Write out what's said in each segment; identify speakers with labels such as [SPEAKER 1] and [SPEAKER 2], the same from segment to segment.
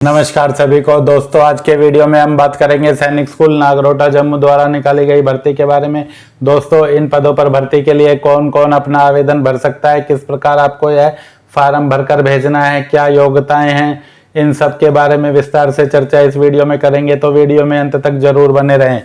[SPEAKER 1] नमस्कार सभी को दोस्तों, आज के वीडियो में हम बात करेंगे सैनिक स्कूल नागरोटा जम्मू द्वारा निकाली गई भर्ती के बारे में। दोस्तों, इन पदों पर भर्ती के लिए कौन कौन अपना आवेदन भर सकता है, किस प्रकार आपको यह फार्म भरकर भेजना है, क्या योग्यताएं हैं, इन सब के बारे में विस्तार से चर्चा इस वीडियो में करेंगे, तो वीडियो में अंत तक जरूर बने रहें।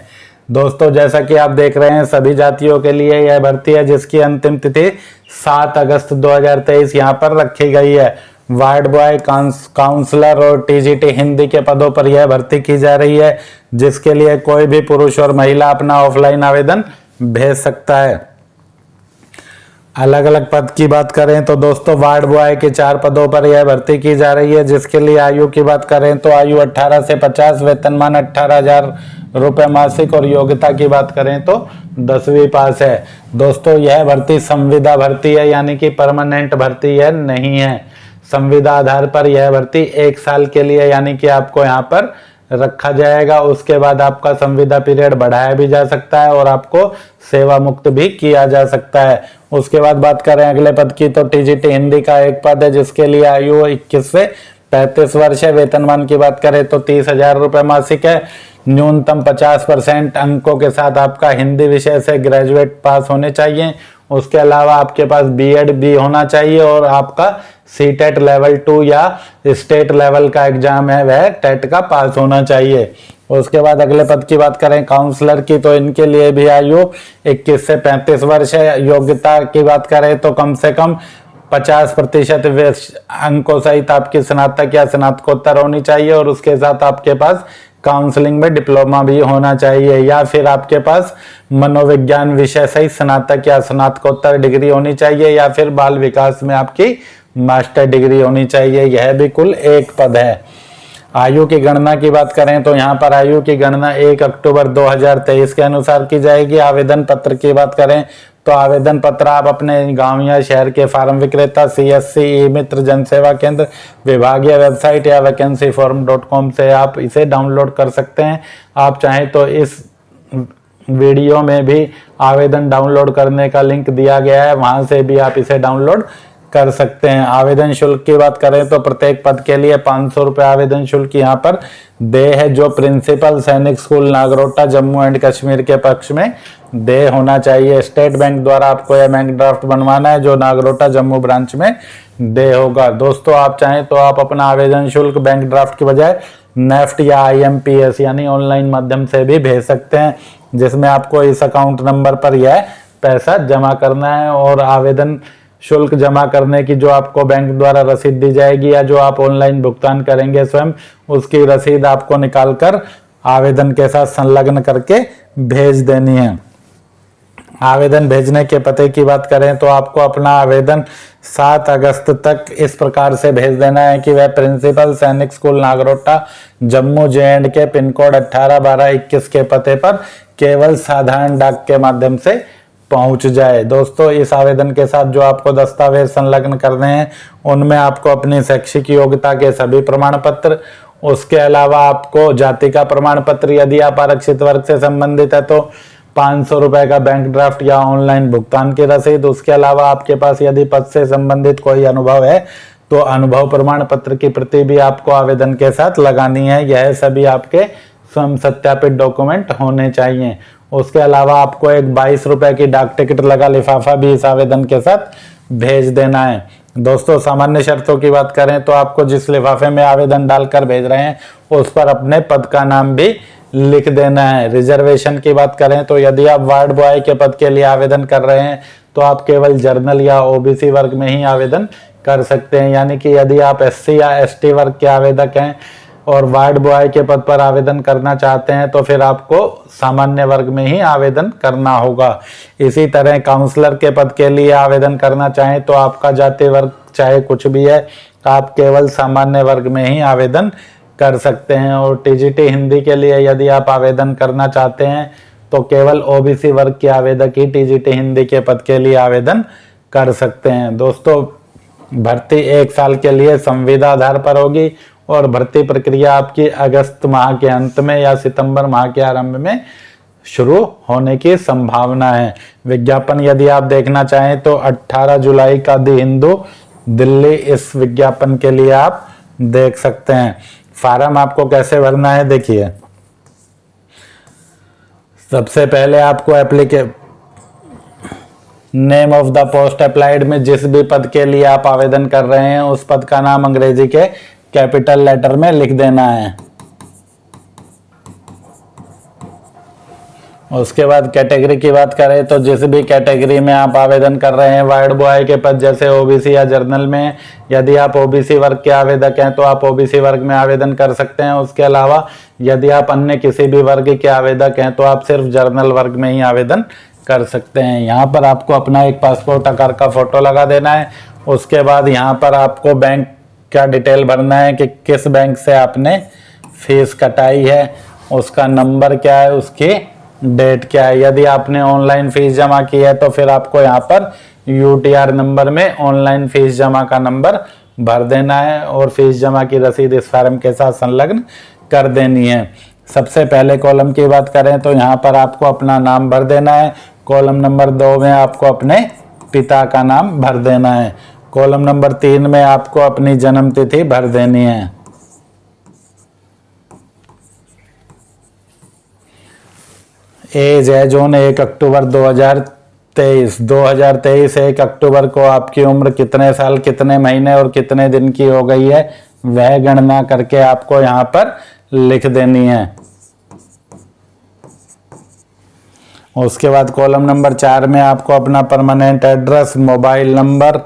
[SPEAKER 1] दोस्तों, जैसा कि आप देख रहे हैं, सभी जातियों के लिए यह भर्ती है जिसकी अंतिम तिथि 7 अगस्त 2023 यहाँ पर रखी गई है। वार्ड बॉय, काउंसलर और टीजीटी हिंदी के पदों पर यह भर्ती की जा रही है, जिसके लिए कोई भी पुरुष और महिला अपना ऑफलाइन आवेदन भेज सकता है। अलग अलग पद की बात करें तो दोस्तों, वार्ड बॉय के 4 पदों पर यह भर्ती की जा रही है, जिसके लिए आयु की बात करें तो आयु 18 से 50, वेतनमान 18,000 रुपए मासिक और योग्यता की बात करें तो 10वीं पास है। दोस्तों, यह भर्ती संविदा भर्ती है, यानी कि परमानेंट भर्ती है नहीं है। संविदा आधार पर यह भर्ती 1 साल के लिए यानी कि आपको यहाँ पर रखा जाएगा। उसके बाद आपका संविदा पीरियड बढ़ाया भी जा सकता है और आपको सेवा मुक्त भी किया जा सकता है। उसके बाद बात करें अगले पद की तो टीजीटी हिंदी का एक पद है, जिसके लिए आयु 21 से 35 वर्ष है। वेतनमान की बात करें तो 30,000 रुपए मासिक है। न्यूनतम 50% अंकों के साथ आपका हिंदी विषय से ग्रेजुएट पास होने चाहिए। उसके अलावा आपके पास बीएड भी होना चाहिए और आपका सीटेट लेवल 2 या स्टेट लेवल का एग्जाम है वह टेट का पास होना चाहिए। उसके बाद अगले पद की बात करें काउंसलर की तो इनके लिए भी आयु 21 से 35 वर्ष है। योग्यता की बात करें तो कम से कम 50% अंकों सहित आपकी स्नातक या स्नातकोत्तर होनी चाहिए और उसके साथ आपके पास काउंसलिंग में डिप्लोमा भी होना चाहिए, या फिर आपके पास मनोविज्ञान विषय सहित स्नातक या स्नातकोत्तर डिग्री होनी चाहिए, या फिर बाल विकास में आपकी मास्टर डिग्री होनी चाहिए। यह भी कुल 1 पद है। आयु की गणना की बात करें तो यहाँ पर आयु की गणना 1 अक्टूबर 2023 के अनुसार की जाएगी। आवेदन पत्र की बात करें तो आवेदन पत्र आप अपने गांव या शहर के फार्म विक्रेता, सीएससी, ई मित्र, जनसेवा केंद्र, विभागीय वेबसाइट या वैकेंसीफॉर्म.com से आप इसे डाउनलोड कर सकते हैं। आप चाहें तो इस वीडियो में भी आवेदन डाउनलोड करने का लिंक दिया गया है, वहां से भी आप इसे डाउनलोड कर सकते हैं। आवेदन शुल्क की बात करें तो प्रत्येक पद के लिए 500 रुपए आवेदन शुल्क यहाँ पर देय है, जो प्रिंसिपल सैनिक स्कूल नागरोटा जम्मू एंड कश्मीर के पक्ष में देय होना चाहिए। स्टेट बैंक द्वारा आपको यह बैंक ड्राफ्ट बनवाना है, जो नागरोटा जम्मू ब्रांच में देय होगा। दोस्तों, आप चाहें तो आप अपना आवेदन शुल्क बैंक ड्राफ्ट की बजाय नेफ्ट या IMPS यानी ऑनलाइन माध्यम से भी भेज सकते हैं, जिसमें आपको इस अकाउंट नंबर पर यह पैसा जमा करना है और आवेदन शुल्क जमा करने की जो आपको बैंक द्वारा रसीद दी जाएगी या जो आप ऑनलाइन भुगतान करेंगे स्वयं, उसकी रसीद आपको निकालकर आवेदन के साथ संलग्न करके भेज देनी है। आवेदन भेजने के पते की बात करें तो आपको अपना आवेदन 7 अगस्त तक इस प्रकार से भेज देना है कि वह प्रिंसिपल सैनिक school Nagrota Jammu JNK pin code 181221 के पते पर केवल साधारण डाक के माध्यम से पहुंच जाए। दोस्तों, इस आवेदन के साथ जो आपको दस्तावेज संलग्न करने हैं उनमें आपको अपनी शैक्षिक योग्यता के सभी प्रमाण पत्र, उसके अलावा आपको जाति का प्रमाण पत्र, यदि आप आरक्षित वर्ग से संबंधित है तो 500 रुपए का बैंक ड्राफ्ट या ऑनलाइन भुगतान की रसीद, उसके अलावा आपके पास यदि पद से संबंधित कोई अनुभव है तो अनुभव प्रमाण पत्र की प्रति भी आपको आवेदन के साथ लगानी है। यह सभी आपके स्वयं सत्यापित डॉक्यूमेंट होने चाहिए। उसके अलावा आपको एक 22 रुपए की डाक टिकट लगा लिफाफा भी इस आवेदन के साथ भेज देना है। दोस्तों, सामान्य शर्तों की बात करें तो आपको जिस लिफाफे में आवेदन डालकर भेज रहे हैं उस पर अपने पद का नाम भी लिख देना है। रिजर्वेशन की बात करें तो यदि आप वार्ड बॉय के पद के लिए आवेदन कर रहे हैं तो आप केवल जर्नल या OBC वर्ग में ही आवेदन कर सकते हैं, यानी कि यदि आप SC या ST वर्ग के आवेदक हैं और वार्ड बॉय के पद पर आवेदन करना चाहते हैं तो फिर आपको सामान्य वर्ग में ही आवेदन करना होगा। इसी तरह काउंसलर के पद के लिए आवेदन करना चाहें तो आपका जाति वर्ग चाहे कुछ भी है, आप केवल सामान्य वर्ग में ही आवेदन कर सकते हैं। और टीजीटी हिंदी के लिए यदि आप आवेदन करना चाहते हैं तो केवल OBC वर्ग के आवेदक ही टीजीटी हिंदी के पद के लिए आवेदन कर सकते हैं। दोस्तों, भर्ती 1 साल के लिए संविदा आधार पर होगी और भर्ती प्रक्रिया आपकी अगस्त माह के अंत में या सितंबर माह के आरंभ में शुरू होने की संभावना है। विज्ञापन यदि आप देखना चाहें तो 18 जुलाई का द हिंदू दिल्ली, इस विज्ञापन के लिए आप देख सकते हैं। फार्म आपको कैसे भरना है देखिए। सबसे पहले आपको name of the post applied में जिस भी पद के लिए आप आवेदन कर रहे हैं उस पद का नाम अंग्रेजी के कैपिटल लेटर में लिख देना है। उसके बाद कैटेगरी की बात करें तो जिस भी कैटेगरी में आप आवेदन कर रहे हैं वार्ड बॉय के पद जैसे ओबीसी या जर्नल में, यदि आप ओबीसी वर्ग के आवेदक हैं तो आप ओबीसी वर्ग में आवेदन कर सकते हैं। उसके अलावा यदि आप अन्य किसी भी वर्ग के आवेदक हैं तो आप सिर्फ जर्नल वर्ग में ही आवेदन कर सकते हैं। यहाँ पर आपको अपना एक पासपोर्ट आकार का फोटो लगा देना है। उसके बाद यहाँ पर आपको बैंक का डिटेल भरना है कि किस बैंक से आपने फीस कटाई है, उसका नंबर क्या है, उसकी डेट क्या है। यदि आपने ऑनलाइन फीस जमा की है तो फिर आपको यहाँ पर यूटीआर नंबर में ऑनलाइन फीस जमा का नंबर भर देना है और फीस जमा की रसीद इस फॉर्म के साथ संलग्न कर देनी है। सबसे पहले कॉलम की बात करें तो यहाँ पर आपको अपना नाम भर देना है। कॉलम नंबर 2 में आपको अपने पिता का नाम भर देना है। कॉलम नंबर 3 में आपको अपनी जन्म तिथि भर देनी है। एज है जोन 1 अक्टूबर 2023 1 अक्टूबर को आपकी उम्र कितने साल कितने महीने और कितने दिन की हो गई है वह गणना करके आपको यहाँ पर लिख देनी है। उसके बाद कॉलम नंबर 4 में आपको अपना परमानेंट एड्रेस, मोबाइल नंबर,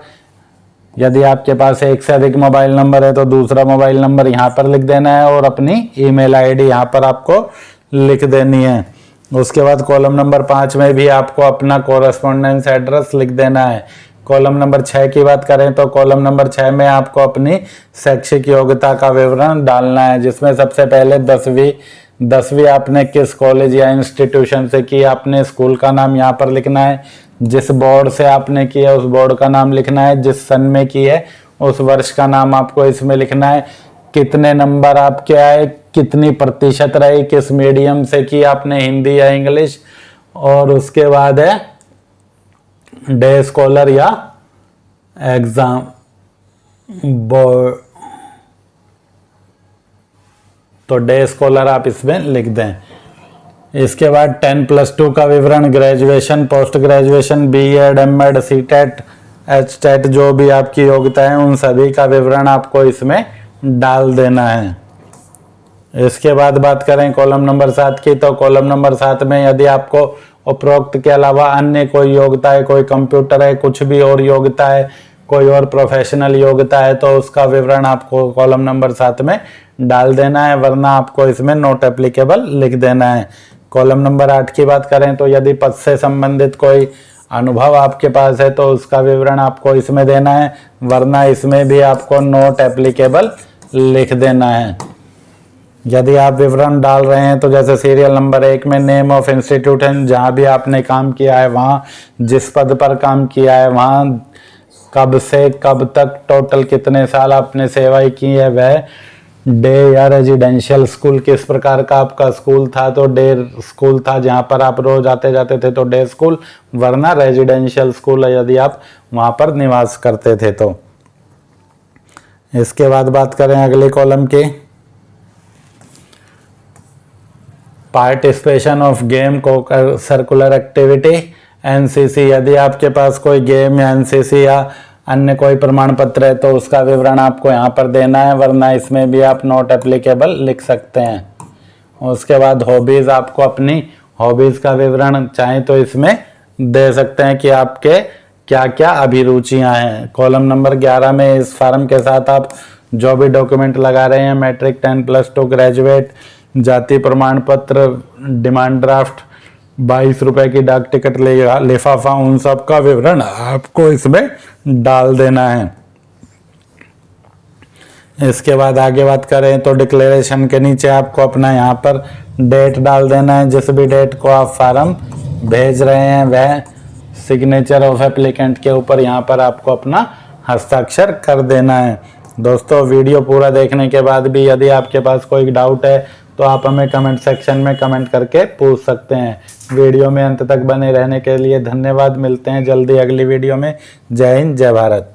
[SPEAKER 1] यदि आपके पास एक से अधिक मोबाइल नंबर है तो दूसरा मोबाइल नंबर यहाँ पर लिख देना है और अपनी ईमेल आईडी यहाँ पर आपको लिख देनी है। उसके बाद कॉलम नंबर 5 में भी आपको अपना कोरेस्पोंडेंस एड्रेस लिख देना है। कॉलम नंबर 6 की बात करें तो कॉलम नंबर 6 में आपको अपनी शैक्षिक योग्यता का विवरण डालना है, जिसमें सबसे पहले 10वीं आपने किस कॉलेज या इंस्टीट्यूशन से की, आपने स्कूल का नाम यहाँ पर लिखना है, जिस बोर्ड से आपने की है उस बोर्ड का नाम लिखना है, जिस सन में की है उस वर्ष का नाम आपको इसमें लिखना है, कितने नंबर आपके आए, कितनी प्रतिशत रही, किस मीडियम से की आपने, हिंदी या इंग्लिश, और उसके बाद है डे स्कॉलर या एग्जाम बोर्ड, तो डे स्कॉलर आप इसमें लिख दें। इसके बाद 10+2 का विवरण, graduation, post graduation, BEd, MEd, CTET, HTET, जो भी आपकी योग्यता है उन सभी का विवरण आपको इसमें डाल देना है। इसके बाद बात करें कॉलम नंबर 7 की, तो कॉलम नंबर 7 में यदि आपको उपरोक्त के अलावा अन्य कोई योग्यता है, कोई कंप्यूटर है, कुछ भी और योग्यता है, कोई और प्रोफेशनल योग्यता है तो उसका विवरण आपको कॉलम नंबर 7 में डाल देना है, वरना आपको इसमें नॉट एप्लीकेबल लिख देना है। कॉलम नंबर 8 की बात करें तो यदि पद से संबंधित कोई अनुभव आपके पास है तो उसका विवरण आपको इसमें देना है, वरना इसमें भी आपको नॉट एप्लीकेबल लिख देना है। यदि आप विवरण डाल रहे हैं तो जैसे सीरियल नंबर 1 में नेम ऑफ इंस्टीट्यूशन, जहाँ भी आपने काम किया है वहाँ, जिस पद पर काम किया है वहाँ, कब से कब तक, टोटल कितने साल आपने सेवाएं की है, वह डे या रेजिडेंशियल स्कूल, किस प्रकार का आपका स्कूल था, तो डे स्कूल था जहाँ पर आप रोज आते जाते थे तो डे स्कूल, वरना रेजिडेंशियल स्कूल है यदि आप वहाँ पर निवास करते थे तो। इसके बाद बात करें अगले कॉलम की, पार्टिसिपेशन ऑफ गेम को सर्कुलर एक्टिविटी, एनसीसी, यदि आपके पास कोई गेम या एनसीसी या अन्य कोई प्रमाण पत्र है तो उसका विवरण आपको यहाँ पर देना है, वरना इसमें भी आप नॉट एप्लीकेबल लिख सकते हैं। उसके बाद हॉबीज, आपको अपनी हॉबीज का विवरण चाहे तो इसमें दे सकते हैं कि आपके क्या क्या अभिरुचियां हैं। कॉलम नंबर 11 में इस फॉर्म के साथ आप जो भी डॉक्यूमेंट लगा रहे हैं, मैट्रिक, 10+2, ग्रेजुएट, जाति प्रमाण पत्र, डिमांड ड्राफ्ट, 22 रुपए की डाक टिकट लिफाफा, उन सब का विवरण आपको इसमें डाल देना है। इसके बाद आगे बात करें तो डिक्लेरेशन के नीचे आपको अपना यहाँ पर डेट डाल देना है, जिस भी डेट को आप फॉर्म भेज रहे हैं वह सिग्नेचर ऑफ एप्लीकेंट के ऊपर यहाँ पर आपको अपना हस्ताक्षर कर देना है। दोस्तों, वीडियो पूरा देखने के बाद भी यदि आपके पास कोई डाउट है तो आप हमें कमेंट सेक्शन में कमेंट करके पूछ सकते हैं। वीडियो में अंत तक बने रहने के लिए धन्यवाद। मिलते हैं जल्दी अगली वीडियो में। जय हिंद, जय भारत।